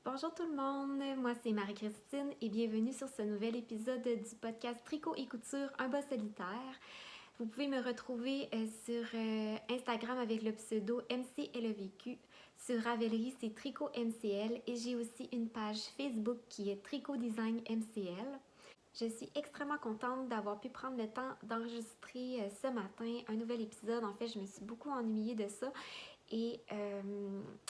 Bonjour tout le monde, moi c'est Marie-Christine et bienvenue sur ce nouvel épisode du podcast Tricot et couture, un bas solitaire. Vous pouvez me retrouver sur Instagram avec le pseudo MCLEVQ. Sur Ravelry, c'est Tricot MCL et j'ai aussi une page Facebook qui est Tricot Design MCL. Je suis extrêmement contente d'avoir pu prendre le temps d'enregistrer ce matin un nouvel épisode. En fait, je me suis beaucoup ennuyée de ça et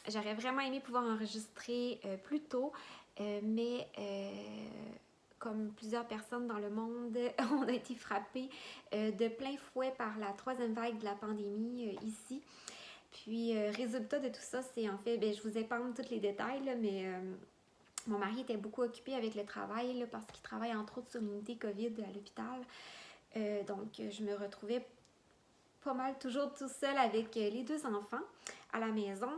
j'aurais vraiment aimé pouvoir enregistrer plus tôt, mais comme plusieurs personnes dans le monde, on a été frappés de plein fouet par la troisième vague de la pandémie ici. Puis, résultat de tout ça, c'est en fait, je vous épargne tous les détails, là, mais mon mari était beaucoup occupé avec le travail là, parce qu'il travaille entre autres sur l'unité COVID à l'hôpital. Donc, je me retrouvais pas mal toujours tout seul avec les deux enfants à la maison.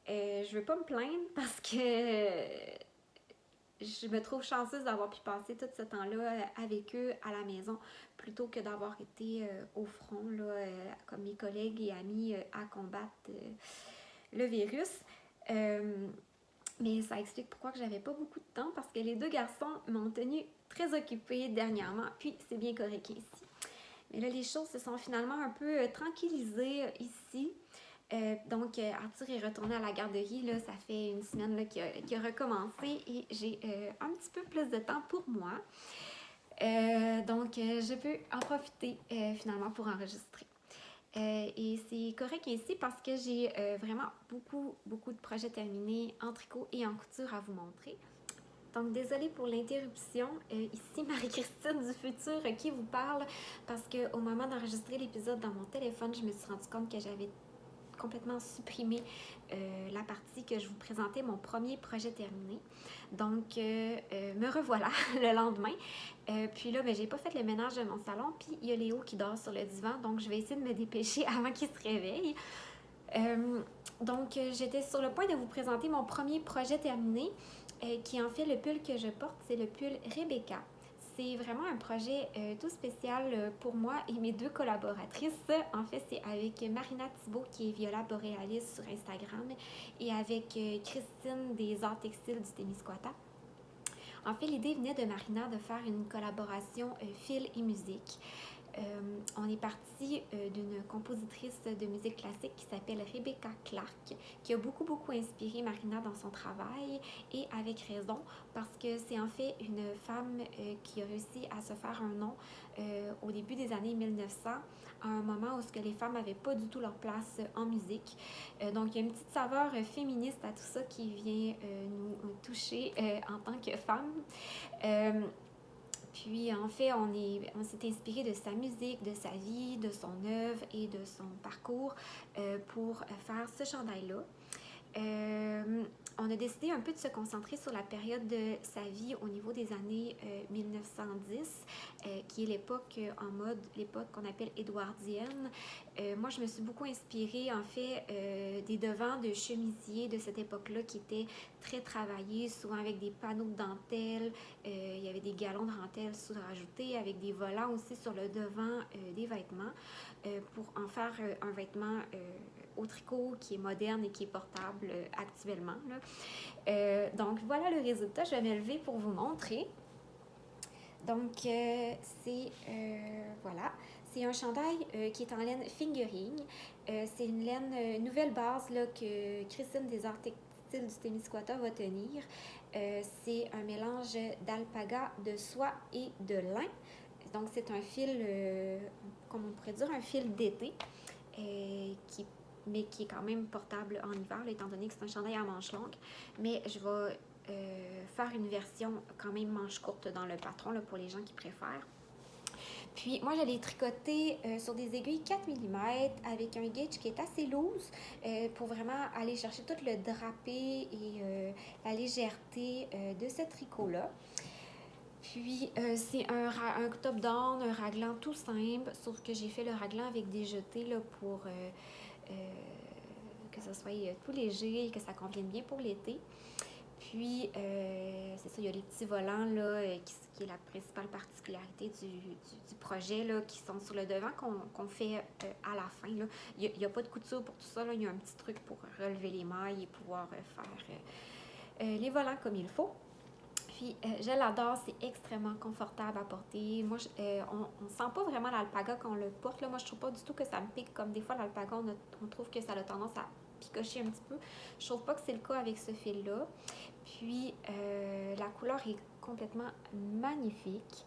Je veux pas me plaindre parce que je me trouve chanceuse d'avoir pu passer tout ce temps-là avec eux à la maison plutôt que d'avoir été au front, là, comme mes collègues et amis, à combattre le virus. Mais ça explique pourquoi que j'avais pas beaucoup de temps parce que les deux garçons m'ont tenue très occupée dernièrement, puis c'est bien correct ici. Mais là, les choses se sont finalement un peu tranquillisées ici. Donc, Arthur est retourné à la garderie. Là, ça fait une semaine là, qu'il a recommencé et j'ai un petit peu plus de temps pour moi. Donc, je peux en profiter finalement pour enregistrer. Et c'est correct ainsi parce que j'ai vraiment beaucoup de projets terminés en tricot et en couture à vous montrer. Donc, désolée pour l'interruption. Ici, Marie-Christine du futur qui vous parle parce qu'au moment d'enregistrer l'épisode dans mon téléphone, je me suis rendu compte que j'avais complètement supprimé la partie que je vous présentais, mon premier projet terminé. Donc, me revoilà le lendemain. Puis là, j'ai pas fait le ménage de mon salon, puis il y a Léo qui dort sur le divan, donc je vais essayer de me dépêcher avant qu'il se réveille. Donc, j'étais sur le point de vous présenter mon premier projet terminé, qui en fait le pull que je porte, c'est le pull Rebecca. C'est vraiment un projet tout spécial pour moi et mes deux collaboratrices. En fait, c'est avec Marina Thibault, qui est Viola Borealis sur Instagram, et avec Christine des Arts Textiles du Témiscouata. En fait, l'idée venait de Marina de faire une collaboration fil et musique. On est parti d'une compositrice de musique classique qui s'appelle Rebecca Clark, qui a beaucoup inspiré Marina dans son travail, et avec raison, parce que c'est en fait une femme qui a réussi à se faire un nom au début des années 1900, à un moment où les femmes n'avaient pas du tout leur place en musique. Donc, il y a une petite saveur féministe à tout ça qui vient nous toucher en tant que femme. Puis en fait, on s'est inspiré de sa musique, de sa vie, de son œuvre et de son parcours pour faire ce chandail-là. On a décidé un peu de se concentrer sur la période de sa vie au niveau des années 1910, qui est l'époque en mode, l'époque qu'on appelle édouardienne. Moi, je me suis beaucoup inspirée, en fait, des devants de chemisiers de cette époque-là qui étaient très travaillés, souvent avec des panneaux de dentelle. Il y avait des galons de dentelle sous-rajoutés, avec des volants aussi sur le devant des vêtements, pour en faire un vêtement au tricot qui est moderne et qui est portable actuellement. Donc, voilà le résultat. Je vais me lever pour vous montrer. Donc, voilà. C'est un chandail qui est en laine fingering. C'est une laine nouvelle base là, que Christine des Arts Textiles du Témiscouata va tenir. C'est un mélange d'alpaga, de soie et de lin. Donc, c'est un fil, comme on pourrait dire, un fil d'été, mais qui est quand même portable en hiver, là, étant donné que c'est un chandail à manches longues. Mais je vais faire une version quand même manche courte dans le patron là, pour les gens qui préfèrent. Puis moi, je l'ai tricoté sur des aiguilles 4 mm avec un gauge qui est assez loose pour vraiment aller chercher tout le drapé et la légèreté de ce tricot-là. Puis, c'est un top-down, un raglan tout simple, sauf que j'ai fait le raglan avec des jetés là, pour que ça soit tout léger et que ça convienne bien pour l'été. Puis, c'est ça, il y a les petits volants là, qui est la principale particularité du projet, là, qui sont sur le devant qu'on fait à la fin. Là. Il n'y a pas de couture pour tout ça. Là. Il y a un petit truc pour relever les mailles et pouvoir faire les volants comme il faut. Puis je l'adore, c'est extrêmement confortable à porter. Moi, on sent pas vraiment l'alpaga quand on le porte. Là. Moi, je trouve pas du tout que ça me pique comme des fois l'alpaga, on trouve que ça a tendance à picocher un petit peu. Je trouve pas que c'est le cas avec ce fil-là. Puis la couleur est complètement magnifique.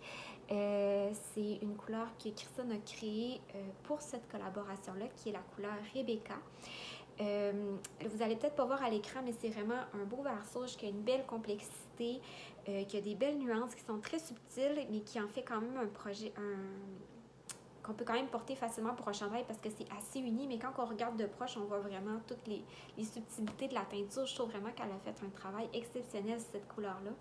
C'est une couleur que Christine a créée pour cette collaboration-là, qui est la couleur Rebecca. Vous allez peut-être pas voir à l'écran, mais c'est vraiment un beau verso qui a une belle complexité, qui a des belles nuances qui sont très subtiles, mais qui en fait quand même un projet, qu'on peut quand même porter facilement pour un chandail parce que c'est assez uni, mais quand on regarde de proche, on voit vraiment toutes les subtilités de la teinture. Je trouve vraiment qu'elle a fait un travail exceptionnel sur cette couleur-là.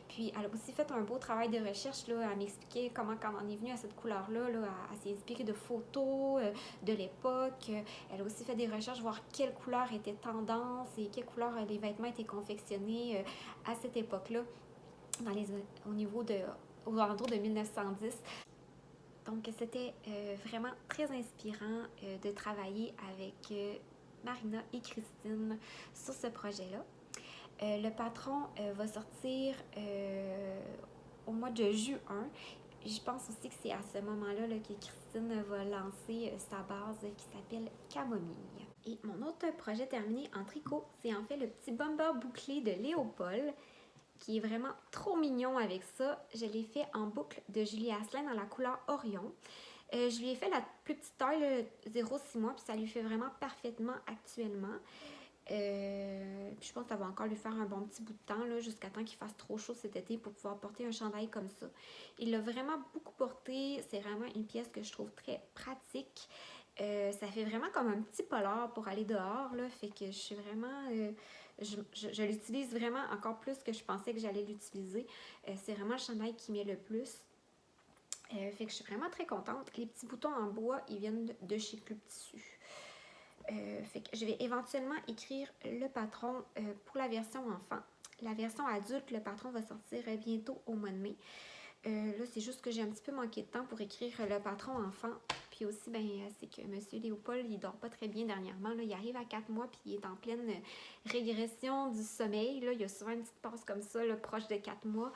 Puis elle a aussi fait un beau travail de recherche là, à m'expliquer comment quand on est venu à cette couleur-là, là, à s'inspirer de photos de l'époque. Elle a aussi fait des recherches, voir quelle couleur était tendance et quelle couleur les vêtements étaient confectionnés à cette époque-là, aux alentours de 1910. Donc, c'était vraiment très inspirant de travailler avec Marina et Christine sur ce projet-là. Le patron va sortir au mois de juin. Je pense aussi que c'est à ce moment-là que Christine va lancer sa base qui s'appelle Camomille. Et mon autre projet terminé en tricot, c'est en fait le petit bomber bouclé de Léopold, qui est vraiment trop mignon avec ça. Je l'ai fait en boucle de Julie Asselin dans la couleur Orion. Je lui ai fait la plus petite taille, 0,6 mois, puis ça lui fait vraiment parfaitement actuellement. Puis je pense que ça va encore lui faire un bon petit bout de temps, jusqu'à temps qu'il fasse trop chaud cet été pour pouvoir porter un chandail comme ça. Il l'a vraiment beaucoup porté. C'est vraiment une pièce que je trouve très pratique. Ça fait vraiment comme un petit polar pour aller dehors, là. Fait que je suis vraiment... je l'utilise vraiment encore plus que je pensais que j'allais l'utiliser. C'est vraiment le chandail qui m'est le plus. Fait que je suis vraiment très contente. Les petits boutons en bois, ils viennent de chez Club Tissu. Fait que je vais éventuellement écrire le patron pour la version enfant. La version adulte, le patron va sortir bientôt au mois de mai. Là, c'est juste que j'ai un petit peu manqué de temps pour écrire le patron enfant. Puis aussi, c'est que M. Léopold, il dort pas très bien dernièrement. Là. Il arrive à 4 mois, puis il est en pleine régression du sommeil. Là. Il y a souvent une petite passe comme ça, là, proche de 4 mois.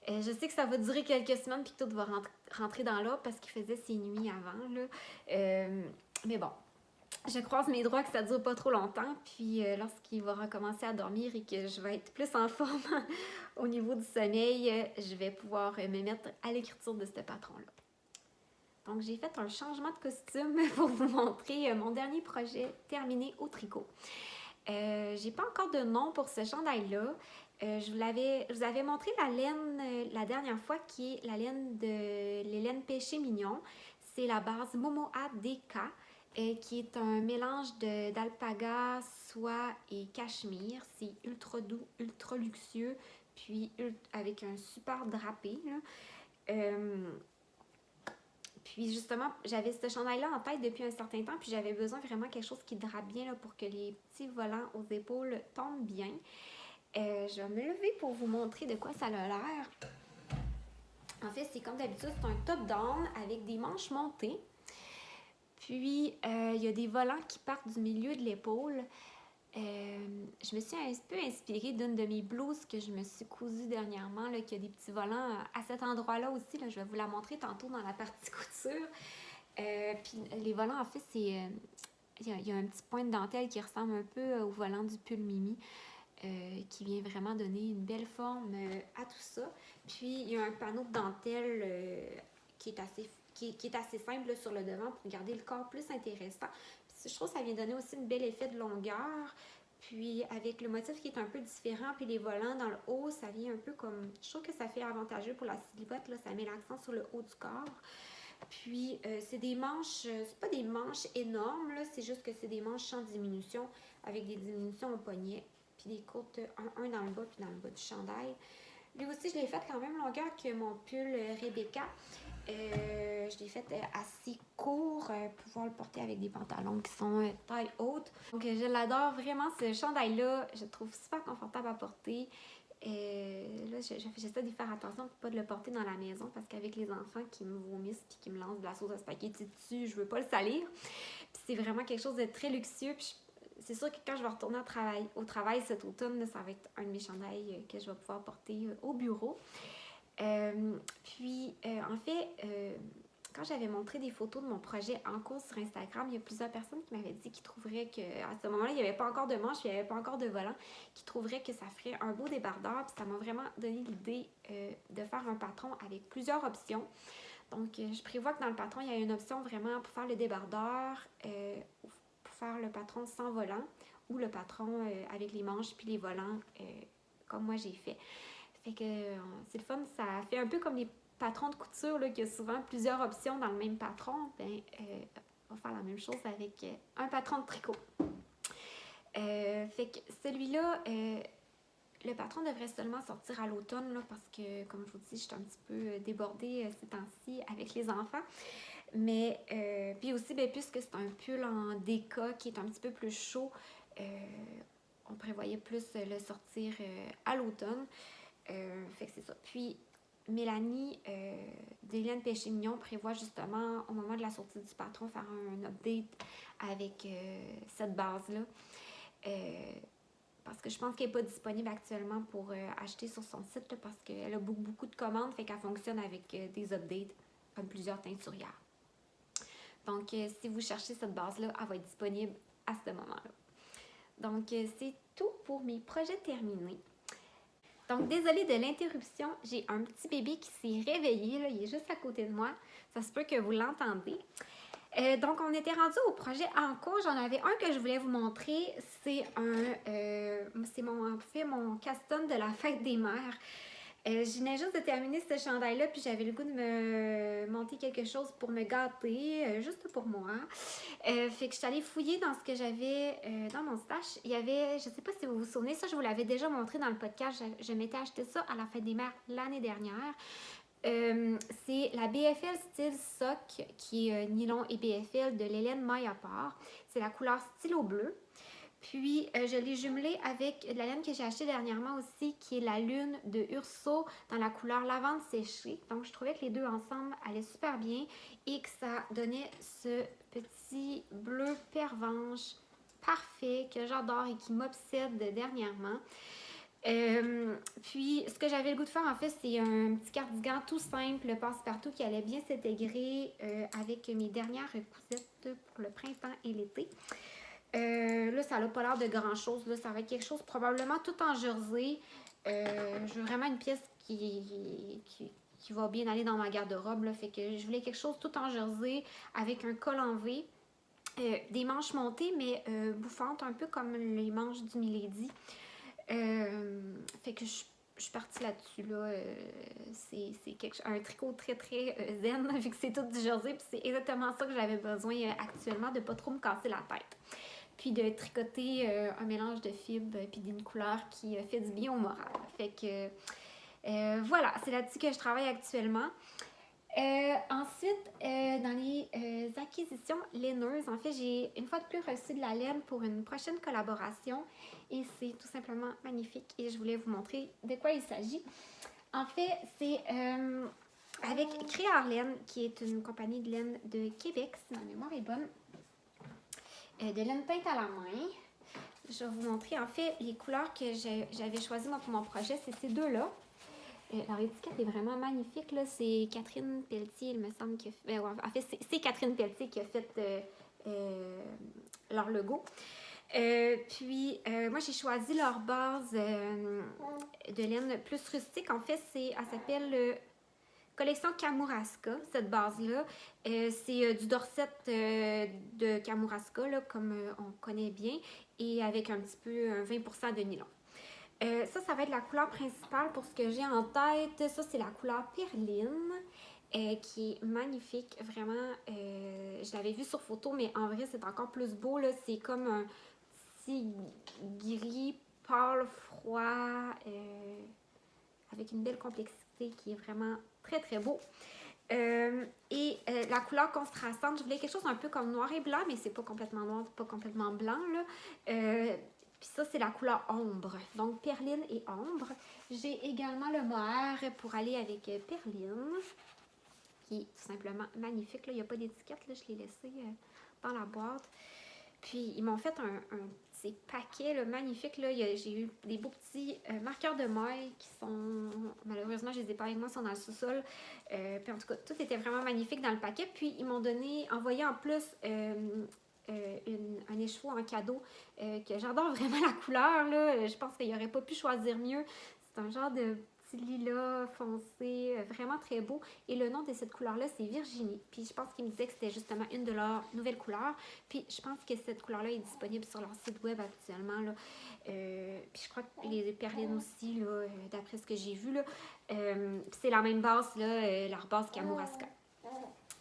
Je sais que ça va durer quelques semaines, puis tout va rentrer dans l'ordre parce qu'il faisait ses nuits avant. Là. Mais bon, je croise mes doigts que ça dure pas trop longtemps, puis lorsqu'il va recommencer à dormir et que je vais être plus en forme au niveau du sommeil, je vais pouvoir me mettre à l'écriture de ce patron-là. Donc, j'ai fait un changement de costume pour vous montrer mon dernier projet terminé au tricot. J'ai pas encore de nom pour ce chandail-là. Je vous avais montré la laine la dernière fois, qui est la laine de l'Hélène Péché Mignon. C'est la base Momoa DK, qui est un mélange d'alpaga, soie et cachemire. C'est ultra doux, ultra luxueux, puis avec un super drapé. Puis justement, j'avais ce chandail-là en tête depuis un certain temps, puis j'avais besoin vraiment quelque chose qui drape bien là, pour que les petits volants aux épaules tombent bien. Je vais me lever pour vous montrer de quoi ça a l'air. En fait, c'est comme d'habitude, c'est un top-down avec des manches montées. Puis, il y a des volants qui partent du milieu de l'épaule. Je me suis un peu inspirée d'une de mes blouses que je me suis cousue dernièrement, là, qui a des petits volants à cet endroit-là aussi. Là, je vais vous la montrer tantôt dans la partie couture. Puis les volants, en fait, c'est... il y a un petit point de dentelle qui ressemble un peu au volant du pull Mimi, qui vient vraiment donner une belle forme à tout ça. Puis, il y a un panneau de dentelle qui est assez simple là, sur le devant pour garder le corps plus intéressant. Puis, je trouve que ça vient donner aussi un bel effet de longueur. Puis avec le motif qui est un peu différent, puis les volants dans le haut, ça vient un peu comme... Je trouve que ça fait avantageux pour la silipote, là, ça met l'accent sur le haut du corps. Puis c'est des manches, c'est pas des manches énormes, là, c'est juste que c'est des manches sans diminution, avec des diminutions au poignet, puis des courtes, un dans le bas, puis dans le bas du chandail. Lui aussi, je l'ai fait la même longueur que mon pull Rebecca. Je l'ai fait assez court pour pouvoir le porter avec des pantalons qui sont taille haute. Donc, je l'adore vraiment, ce chandail-là. Je le trouve super confortable à porter. Là, j'essaie de faire attention pour pas de le porter dans la maison parce qu'avec les enfants qui me vomissent et qui me lancent de la sauce à spaghetti dessus, je veux pas le salir. Puis c'est vraiment quelque chose de très luxueux. Puis c'est sûr que quand je vais retourner au travail cet automne, là, ça va être un de mes chandails que je vais pouvoir porter au bureau. En fait, quand j'avais montré des photos de mon projet en cours sur Instagram, il y a plusieurs personnes qui m'avaient dit qu'ils trouveraient qu'à ce moment-là, il n'y avait pas encore de manches, il n'y avait pas encore de volant, qui trouveraient que ça ferait un beau débardeur. Puis ça m'a vraiment donné l'idée de faire un patron avec plusieurs options. Donc, je prévois que dans le patron, il y a une option vraiment pour faire le débardeur, pour faire le patron sans volant ou le patron avec les manches puis les volants, comme moi j'ai fait. Fait que c'est le fun, ça fait un peu comme les patrons de couture, là, qu'il y a souvent plusieurs options dans le même patron. Ben, on va faire la même chose avec un patron de tricot. Fait que celui-là, le patron devrait seulement sortir à l'automne, là, parce que, comme je vous dis, je suis un petit peu débordée ces temps-ci avec les enfants. Mais, puis aussi, ben, puisque c'est un pull en déca qui est un petit peu plus chaud, on prévoyait plus le sortir à l'automne. Fait que c'est ça. Puis, Mélanie d'Hélène Péché-Mignon prévoit justement, au moment de la sortie du patron, faire un update avec cette base-là. Parce que je pense qu'elle n'est pas disponible actuellement pour acheter sur son site, là, parce qu'elle a beaucoup de commandes, fait qu'elle fonctionne avec des updates, comme plusieurs teinturières. Donc, si vous cherchez cette base-là, elle va être disponible à ce moment-là. Donc, c'est tout pour mes projets terminés. Donc, désolée de l'interruption, j'ai un petit bébé qui s'est réveillé, là, il est juste à côté de moi. Ça se peut que vous l'entendez. Donc, on était rendu au projet en cours. J'en avais un que je voulais vous montrer. C'est mon caston de la fête des mères. Je venais juste de terminer ce chandail-là, puis j'avais le goût de me monter quelque chose pour me gâter, juste pour moi. Fait que je suis allée fouiller dans ce que j'avais dans mon stash. Il y avait, je sais pas si vous vous souvenez, ça je vous l'avais déjà montré dans le podcast. Je m'étais acheté ça à la fête des mères l'année dernière. C'est la BFL Style Sock qui est nylon et BFL de l'Hélène Maillapart. C'est la couleur stylo bleu. Puis, je l'ai jumelée avec la laine que j'ai achetée dernièrement aussi, qui est la Lune de Urso dans la couleur lavande séchée. Donc, je trouvais que les deux ensemble allaient super bien et que ça donnait ce petit bleu pervenche parfait que j'adore et qui m'obsède dernièrement. Puis, ce que j'avais le goût de faire, en fait, c'est un petit cardigan tout simple, passe-partout, qui allait bien s'intégrer avec mes dernières cousettes pour le printemps et l'été. Là, ça n'a pas l'air de grand-chose. Là, ça va être quelque chose probablement tout en jersey. Je veux vraiment une pièce qui va bien aller dans ma garde-robe. Là. Fait que je voulais quelque chose tout en jersey avec un col en V. Des manches montées, mais bouffantes, un peu comme les manches du Milady. Fait que je suis partie là-dessus. Là. C'est un tricot très très zen, vu que c'est tout du jersey. Puis c'est exactement ça que j'avais besoin actuellement, de ne pas trop me casser la tête. Puis de tricoter un mélange de fibres puis d'une couleur qui fait du bien au moral. Fait que voilà, c'est là-dessus que je travaille actuellement. Ensuite, dans les acquisitions laineuses, en fait, j'ai une fois de plus reçu de la laine pour une prochaine collaboration et c'est tout simplement magnifique et je voulais vous montrer de quoi il s'agit. En fait, c'est avec Créarlaine, qui est une compagnie de laine de Québec, si ma mémoire est bonne. De laine peinte à la main. Je vais vous montrer en fait les couleurs que j'avais choisies moi, pour mon projet. C'est ces deux-là. Leur étiquette est vraiment magnifique. Là. C'est Catherine Pelletier, il me semble, qui a fait... en fait, c'est Catherine Pelletier qui a fait leur logo. Moi, j'ai choisi leur base de laine plus rustique. En fait, elle s'appelle collection Kamouraska, cette base-là. C'est du dorset de Kamouraska, là, comme on connaît bien, et avec un petit peu 20% de nylon. Ça va être la couleur principale pour ce que j'ai en tête. Ça, c'est la couleur Perline, qui est magnifique. Vraiment, je l'avais vu sur photo, mais en vrai, c'est encore plus beau. Là. C'est comme un petit gris pâle, froid, avec une belle complexité qui est vraiment très, très beau. La couleur contrastante, je voulais quelque chose un peu comme noir et blanc, mais c'est pas complètement noir, pas complètement blanc, là. Puis ça, c'est la couleur ombre. Donc, perline et ombre. J'ai également le mohair pour aller avec perline, qui est tout simplement magnifique. Là. Il n'y a pas d'étiquette, là. Je l'ai laissé dans la boîte. Puis, ils m'ont fait un ces paquets là, magnifiques. Là. J'ai eu des beaux petits marqueurs de maille qui sont... Malheureusement, je les ai pas avec moi, ils sont dans le sous-sol. Puis en tout cas, tout était vraiment magnifique dans le paquet. Puis ils m'ont envoyé en plus un écheveau en cadeau que j'adore vraiment la couleur. Là. Je pense qu'il n'aurait pas pu choisir mieux. C'est un genre de petit lilas foncé, vraiment très beau. Et le nom de cette couleur-là, c'est Virginie. Puis je pense qu'ils me disaient que c'était justement une de leurs nouvelles couleurs. Puis je pense que cette couleur-là est disponible sur leur site web actuellement. Là. Puis je crois que les perlines aussi, là, d'après ce que j'ai vu. Là. C'est la même base, là, leur base Kamouraska.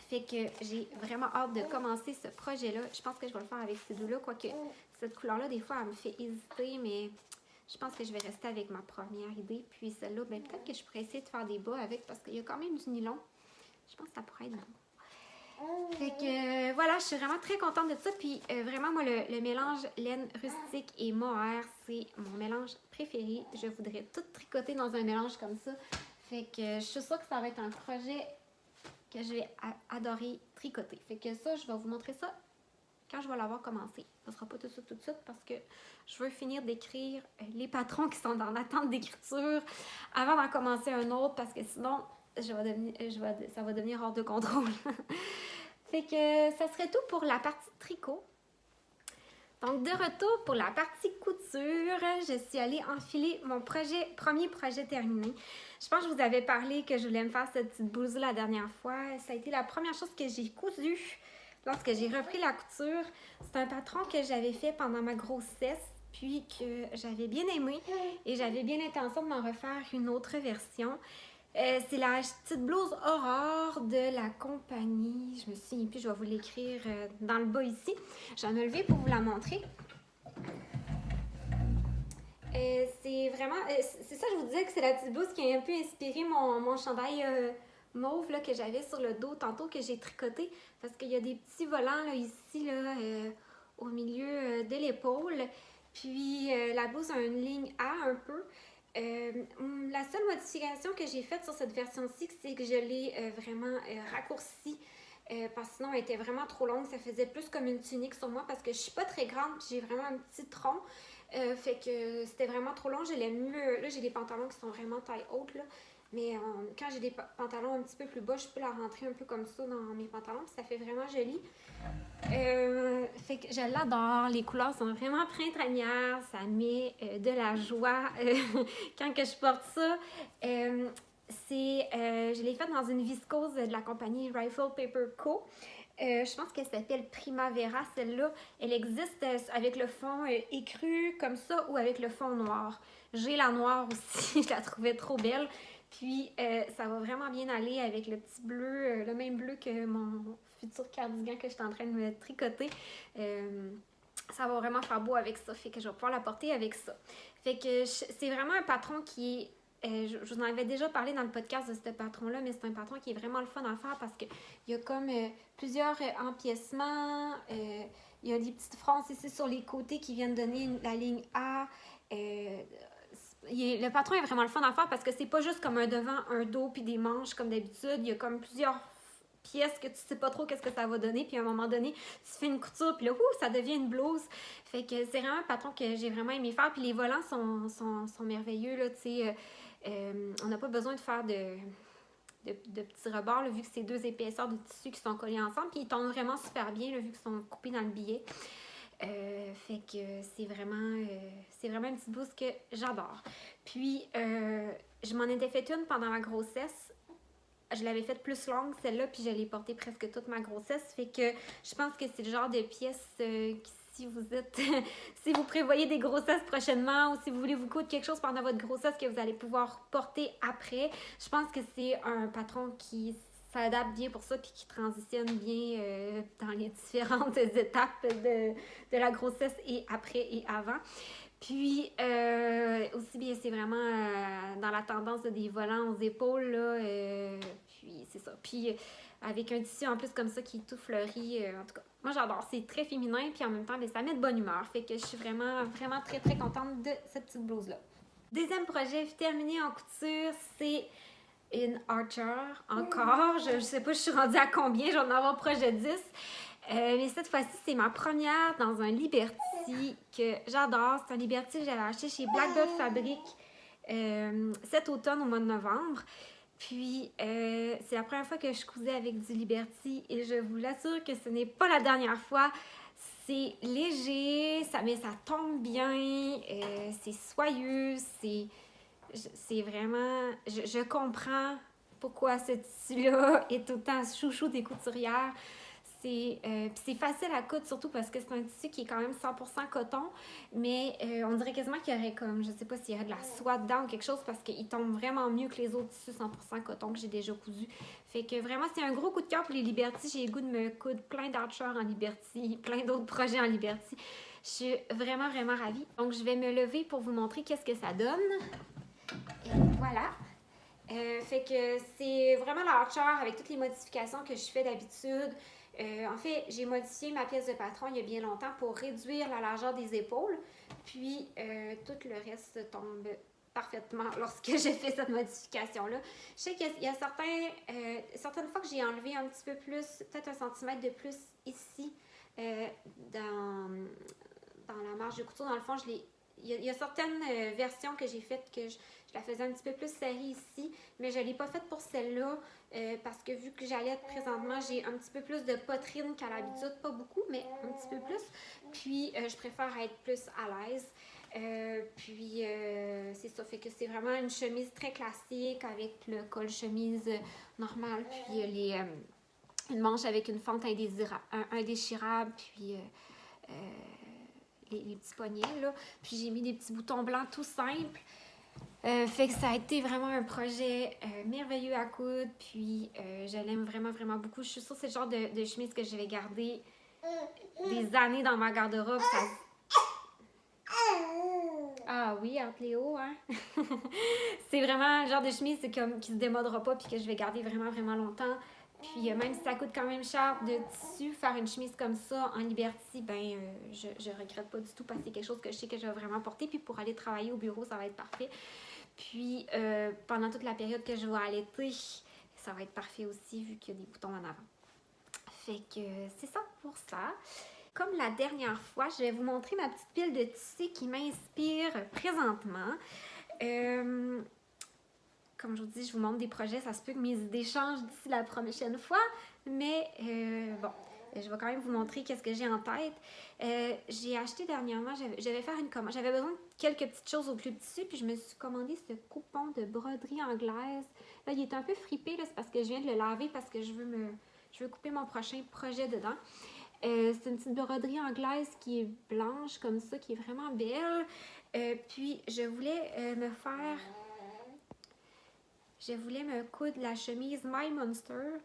Fait que j'ai vraiment hâte de commencer ce projet-là. Je pense que je vais le faire avec ces deux-là, quoique cette couleur-là, des fois, elle me fait hésiter, mais je pense que je vais rester avec ma première idée. Puis celle-là, ben, peut-être que je pourrais essayer de faire des bas avec, parce qu'il y a quand même du nylon. Je pense que ça pourrait être bon. Fait que voilà, je suis vraiment très contente de ça. Puis vraiment, moi, le mélange laine rustique et mohair, c'est mon mélange préféré. Je voudrais tout tricoter dans un mélange comme ça. Fait que je suis sûre que ça va être un projet que je vais adorer tricoter. Fait que ça, je vais vous montrer ça quand je vais l'avoir commencé. Ce ne sera pas tout de suite parce que je veux finir d'écrire les patrons qui sont dans l'attente d'écriture avant d'en commencer un autre parce que sinon, ça va devenir hors de contrôle. Fait que ça serait tout pour la partie tricot. Donc, de retour pour la partie couture, je suis allée enfiler mon premier projet terminé. Je pense que je vous avais parlé que je voulais me faire cette petite blouse la dernière fois. Ça a été la première chose que j'ai cousue lorsque j'ai repris la couture. C'est un patron que j'avais fait pendant ma grossesse, puis que j'avais bien aimé et j'avais bien l'intention de m'en refaire une autre version. C'est la petite blouse Aurore de la compagnie. Je me souviens plus, je vais vous l'écrire dans le bas ici. Je vais me lever pour vous la montrer. C'est vraiment... c'est ça, je vous disais que c'est la petite blouse qui a un peu inspiré mon chandail mauve là, que j'avais sur le dos tantôt que j'ai tricoté. Parce qu'il y a des petits volants là, ici, là, au milieu de l'épaule. Puis la blouse a une ligne A un peu. La seule modification que j'ai faite sur cette version-ci, c'est que je l'ai vraiment raccourcie parce que sinon elle était vraiment trop longue. Ça faisait plus comme une tunique sur moi parce que je suis pas très grande puis j'ai vraiment un petit tronc. Fait que c'était vraiment trop long. Je l'aime mieux. Là, j'ai des pantalons qui sont vraiment taille haute, là. Mais quand j'ai des pantalons un petit peu plus bas, je peux la rentrer un peu comme ça dans mes pantalons. Puis ça fait vraiment joli. Fait que je l'adore. Les couleurs sont vraiment printanières. Ça met de la joie quand que je porte ça. Je l'ai faite dans une viscose de la compagnie Rifle Paper Co. Je pense qu'elle s'appelle Primavera, celle-là. Elle existe avec le fond écru comme ça ou avec le fond noir. J'ai la noire aussi, je la trouvais trop belle. Puis ça va vraiment bien aller avec le petit bleu, le même bleu que mon futur cardigan que je suis en train de me tricoter. Ça va vraiment faire beau avec ça, fait que je vais pouvoir la porter avec ça. Fait que c'est vraiment un patron qui est... je vous en avais déjà parlé dans le podcast de ce patron-là, mais c'est un patron qui est vraiment le fun à faire parce qu'il y a comme plusieurs empiècements. Il y a des petites fronces ici sur les côtés qui viennent donner la ligne A. Le patron est vraiment le fun à faire parce que c'est pas juste comme un devant, un dos puis des manches comme d'habitude. Il y a comme plusieurs pièces que tu sais pas trop qu'est-ce que ça va donner. Puis à un moment donné, tu fais une couture puis là, ça devient une blouse. Fait que c'est vraiment un patron que j'ai vraiment aimé faire. Puis les volants sont merveilleux, là, tu sais. On n'a pas besoin de faire de petits rebords, là, vu que c'est deux épaisseurs de tissu qui sont collés ensemble. Puis ils tombent vraiment super bien, là, vu qu'ils sont coupés dans le billet. Fait que c'est vraiment une petite blouse que j'adore. Puis, je m'en étais fait une pendant ma grossesse. Je l'avais faite plus longue, celle-là, puis je l'ai portée presque toute ma grossesse. Fait que je pense que c'est le genre de pièce qui, si vous êtes... si vous prévoyez des grossesses prochainement ou si vous voulez vous coudre quelque chose pendant votre grossesse que vous allez pouvoir porter après, je pense que c'est un patron qui s'adapte bien pour ça puis qui transitionne bien dans les différentes étapes de la grossesse et après et avant. Puis, aussi bien, c'est vraiment dans la tendance des volants aux épaules, là, puis c'est ça. Puis, avec un tissu en plus comme ça qui est tout fleuri, en tout cas, moi j'adore. C'est très féminin, puis en même temps, bien, ça met de bonne humeur. Fait que je suis vraiment, vraiment très, très contente de cette petite blouse-là. Deuxième projet terminé en couture, c'est une Archer, encore. Je sais pas, je suis rendue à combien, j'en ai avoir proche de 10. Mais cette fois-ci, c'est ma première dans un Liberty que j'adore. C'est un Liberty que j'avais acheté chez Blackbird Fabric cet automne au mois de novembre. Puis, c'est la première fois que je cousais avec du Liberty et je vous l'assure que ce n'est pas la dernière fois. C'est léger, mais ça tombe bien, c'est soyeux, c'est vraiment... Je comprends pourquoi ce tissu-là est autant chouchou des couturières. C'est facile à coudre, surtout parce que c'est un tissu qui est quand même 100% coton, mais on dirait quasiment qu'il y aurait comme, je sais pas s'il y aurait de la soie dedans ou quelque chose, parce qu'il tombe vraiment mieux que les autres tissus 100% coton que j'ai déjà cousus. Fait que vraiment, c'est un gros coup de cœur pour les Liberty. J'ai le goût de me coudre plein d'archers en Liberty, plein d'autres projets en Liberty. Je suis vraiment, vraiment ravie. Donc, je vais me lever pour vous montrer qu'est-ce que ça donne. Et voilà. Fait que c'est vraiment l'archer avec toutes les modifications que je fais d'habitude. En fait, j'ai modifié ma pièce de patron il y a bien longtemps pour réduire la largeur des épaules. Puis, tout le reste tombe parfaitement lorsque j'ai fait cette modification-là. Je sais qu'il y a certaines fois que j'ai enlevé un petit peu plus, peut-être 1 centimètre de plus ici, dans la marge de couture. Dans le fond, il y a certaines versions que j'ai faites que je la faisais un petit peu plus serrée ici, mais je ne l'ai pas faite pour celle-là parce que vu que j'allais présentement, j'ai un petit peu plus de poitrine qu'à l'habitude, pas beaucoup, mais un petit peu plus. Puis, je préfère être plus à l'aise. C'est ça, fait que c'est vraiment une chemise très classique avec le col chemise normal, puis une manche avec une fente indéchirable, puis les petits poignets, là. Puis j'ai mis des petits boutons blancs tout simples. Fait que ça a été vraiment un projet merveilleux à coudre, puis je l'aime vraiment, vraiment beaucoup. Je suis sûre que c'est le genre de chemise que je vais garder des années dans ma garde-robe. Ah oui, entre Léo, hein? C'est vraiment le genre de chemise qui se démodera pas, puis que je vais garder vraiment, vraiment longtemps. Puis même si ça coûte quand même cher de tissu, faire une chemise comme ça en Liberty, ben je regrette pas du tout parce que c'est quelque chose que je sais que je vais vraiment porter. Puis pour aller travailler au bureau, ça va être parfait. Puis pendant toute la période que je vais allaiter, ça va être parfait aussi vu qu'il y a des boutons en avant. Fait que c'est ça pour ça. Comme la dernière fois, je vais vous montrer ma petite pile de tissus qui m'inspire présentement. Comme je vous dis, je vous montre des projets, ça se peut que mes idées changent d'ici la prochaine fois, mais bon, je vais quand même vous montrer qu'est-ce que j'ai en tête. J'ai acheté dernièrement, j'avais faire une commande, j'avais besoin de quelques petites choses au club tissu, puis je me suis commandé ce coupon de broderie anglaise. Là, il est un peu fripé, là, c'est parce que je viens de le laver parce que je veux couper mon prochain projet dedans. C'est une petite broderie anglaise qui est blanche comme ça, qui est vraiment belle. Puis je voulais me coudre la chemise My Monster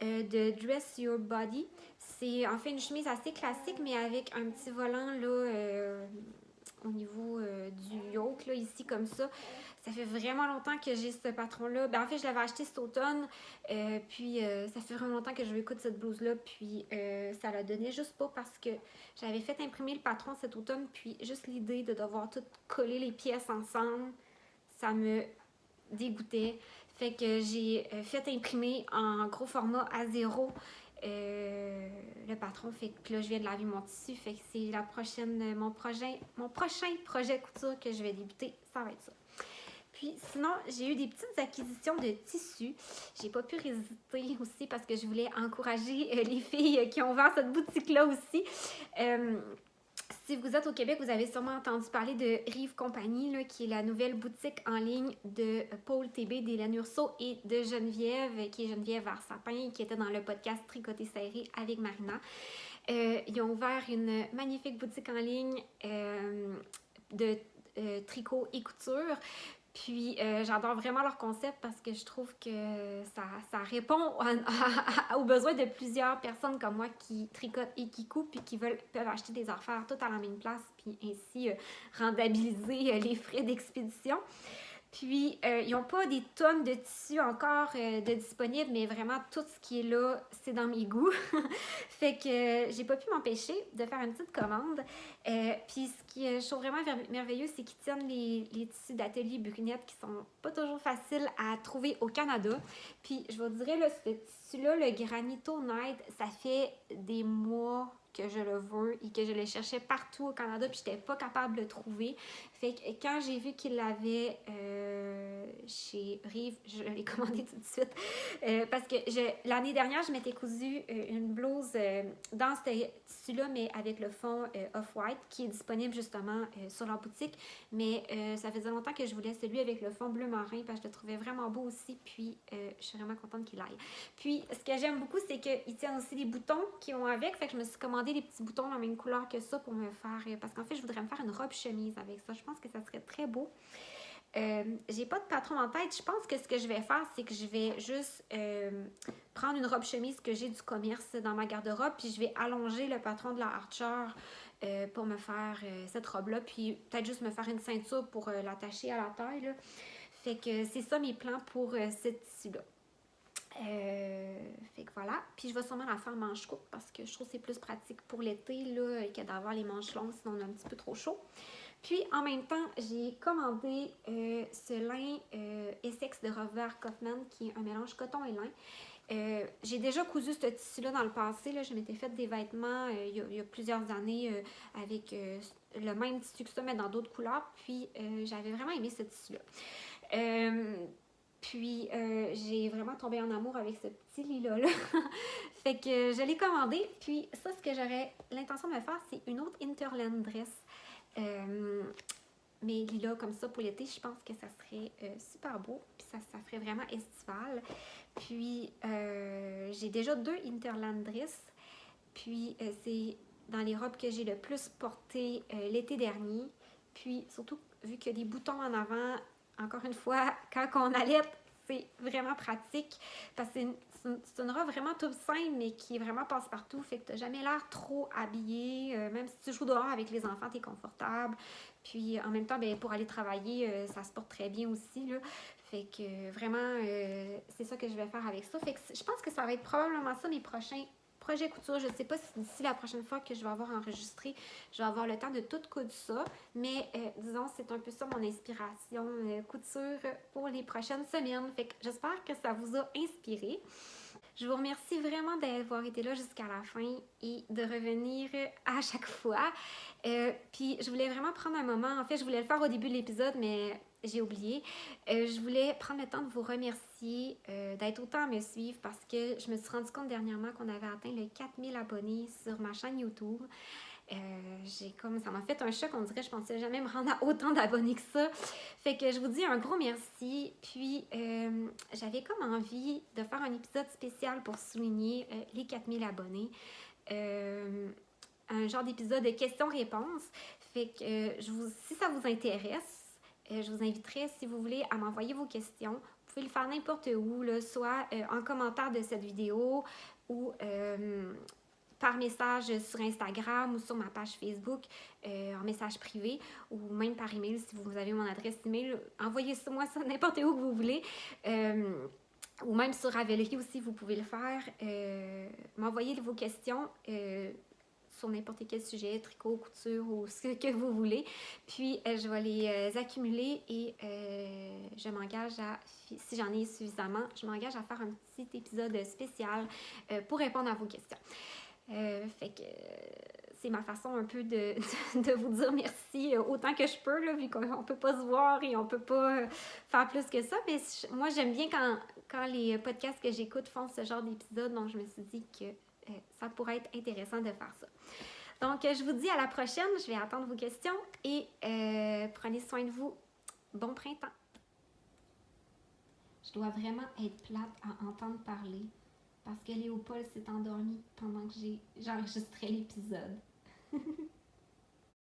de Dress Your Body. C'est en fait une chemise assez classique, mais avec un petit volant là, au niveau du yoke, là, ici comme ça. Ça fait vraiment longtemps que j'ai ce patron-là. Ben, en fait, je l'avais acheté cet automne. Puis, ça fait vraiment longtemps que je veux écouter cette blouse-là. Puis, ça la donnait juste pas parce que j'avais fait imprimer le patron cet automne. Puis, juste l'idée de devoir tout coller les pièces ensemble, ça me dégoûtait. Fait que j'ai fait imprimer en gros format A0 le patron. Fait que là, je viens de laver mon tissu. Fait que c'est mon prochain projet couture que je vais débuter. Ça va être ça. Puis sinon, j'ai eu des petites acquisitions de tissus. J'ai pas pu résister aussi parce que je voulais encourager les filles qui ont ouvert cette boutique-là aussi. Si vous êtes au Québec, vous avez sûrement entendu parler de Rive Compagnie, là, qui est la nouvelle boutique en ligne de Paul TB, d'Hélène Urso et de Geneviève, qui est Geneviève Varsapin, qui était dans le podcast Tricoté serré avec Marina. Ils ont ouvert une magnifique boutique en ligne de tricot et couture. Puis, j'adore vraiment leur concept parce que je trouve que ça répond aux besoins de plusieurs personnes comme moi qui tricotent et qui coupent puis qui peuvent acheter des affaires tout à la même place puis ainsi rentabiliser les frais d'expédition. Puis, ils n'ont pas des tonnes de tissus encore de disponibles, mais vraiment tout ce qui est là, c'est dans mes goûts. Fait que j'ai pas pu m'empêcher de faire une petite commande. Puis, ce qui je trouve vraiment merveilleux, c'est qu'ils tiennent les tissus d'atelier Burinette qui sont pas toujours faciles à trouver au Canada. Puis, je vous dirais, là, ce tissu-là, le Granito Night, ça fait des mois que je le veux et que je le cherchais partout au Canada puis j'étais pas capable de le trouver. Fait que quand j'ai vu qu'il l'avait chez Rive, je l'ai commandé tout de suite. Parce que l'année dernière, je m'étais cousu une blouse dans ce tissu-là, mais avec le fond off-white qui est disponible justement sur leur boutique. Mais ça faisait longtemps que je voulais celui avec le fond bleu marin parce que je le trouvais vraiment beau aussi. Puis je suis vraiment contente qu'il aille. Puis ce que j'aime beaucoup, c'est qu'ils tiennent aussi les boutons qui vont avec. Fait que je me suis commandé des petits boutons dans la même couleur que ça pour me faire. Parce qu'en fait, je voudrais me faire une robe chemise avec ça. Je pense que ça serait très beau. J'ai pas de patron en tête. Je pense que ce que je vais faire, c'est que je vais juste prendre une robe chemise que j'ai du commerce dans ma garde-robe, puis je vais allonger le patron de la Archer pour me faire cette robe-là, puis peut-être juste me faire une ceinture pour l'attacher à la taille, là. Fait que c'est ça mes plans pour cette tissu-là. Fait que voilà. Puis je vais sûrement la faire manche courte parce que je trouve que c'est plus pratique pour l'été là, que d'avoir les manches longues, sinon on a un petit peu trop chaud. Puis en même temps, j'ai commandé ce lin Essex de Robert Kaufman qui est un mélange coton et lin. J'ai déjà cousu ce tissu-là dans le passé. Là. Je m'étais fait des vêtements il y a plusieurs années avec le même tissu que ça, mais dans d'autres couleurs. Puis j'avais vraiment aimé ce tissu-là. Puis, j'ai vraiment tombé en amour avec ce petit lilas-là. Fait que je l'ai commandé. Puis, ça, ce que j'aurais l'intention de me faire, c'est une autre Interland dress. Mais lilas comme ça pour l'été, je pense que ça serait super beau. Puis, ça ferait vraiment estival. Puis, j'ai déjà 2 Interland dress. Puis, c'est dans les robes que j'ai le plus portées l'été dernier. Puis, surtout, vu qu'il y a des boutons en avant, encore une fois, quand on allait, c'est vraiment pratique parce que c'est une robe vraiment toute simple, mais qui est vraiment passe-partout. Fait que t'as jamais l'air trop habillée. Même si tu joues dehors avec les enfants, t'es confortable. Puis en même temps, ben, pour aller travailler, ça se porte très bien aussi, là. Fait que vraiment, c'est ça que je vais faire avec ça. Fait que je pense que ça va être probablement ça mes prochains projet couture. Je ne sais pas si d'ici la prochaine fois que je vais avoir enregistré, je vais avoir le temps de tout coudre ça. Mais disons, c'est un peu ça mon inspiration couture pour les prochaines semaines. Fait que j'espère que ça vous a inspiré. Je vous remercie vraiment d'avoir été là jusqu'à la fin et de revenir à chaque fois. Puis je voulais vraiment prendre un moment. En fait, je voulais le faire au début de l'épisode, mais j'ai oublié. Je voulais prendre le temps de vous remercier d'être autant à me suivre parce que je me suis rendu compte dernièrement qu'on avait atteint les 4000 abonnés sur ma chaîne YouTube. Ça m'a fait un choc, on dirait, je pensais jamais me rendre à autant d'abonnés que ça. Fait que je vous dis un gros merci. Puis, j'avais comme envie de faire un épisode spécial pour souligner les 4000 abonnés. Un genre d'épisode de questions-réponses. Fait que si ça vous intéresse, je vous inviterai, si vous voulez, à m'envoyer vos questions. Vous pouvez le faire n'importe où, là, soit en commentaire de cette vidéo ou par message sur Instagram ou sur ma page Facebook, en message privé, ou même par email si vous avez mon adresse email. Envoyez-moi ça n'importe où que vous voulez. Ou même sur Ravelry aussi, vous pouvez le faire. M'envoyer vos questions sur n'importe quel sujet, tricot, couture ou ce que vous voulez. Puis, je vais les accumuler et je m'engage à, si j'en ai suffisamment, je m'engage à faire un petit épisode spécial pour répondre à vos questions. Fait que c'est ma façon un peu de vous dire merci autant que je peux, là, vu qu'on peut pas se voir et on peut pas faire plus que ça. Mais moi, j'aime bien quand les podcasts que j'écoute font ce genre d'épisode, donc je me suis dit que ça pourrait être intéressant de faire ça. Donc, je vous dis à la prochaine. Je vais attendre vos questions et prenez soin de vous. Bon printemps! Je dois vraiment être plate à entendre parler parce que Léopold s'est endormi pendant que j'enregistrais l'épisode.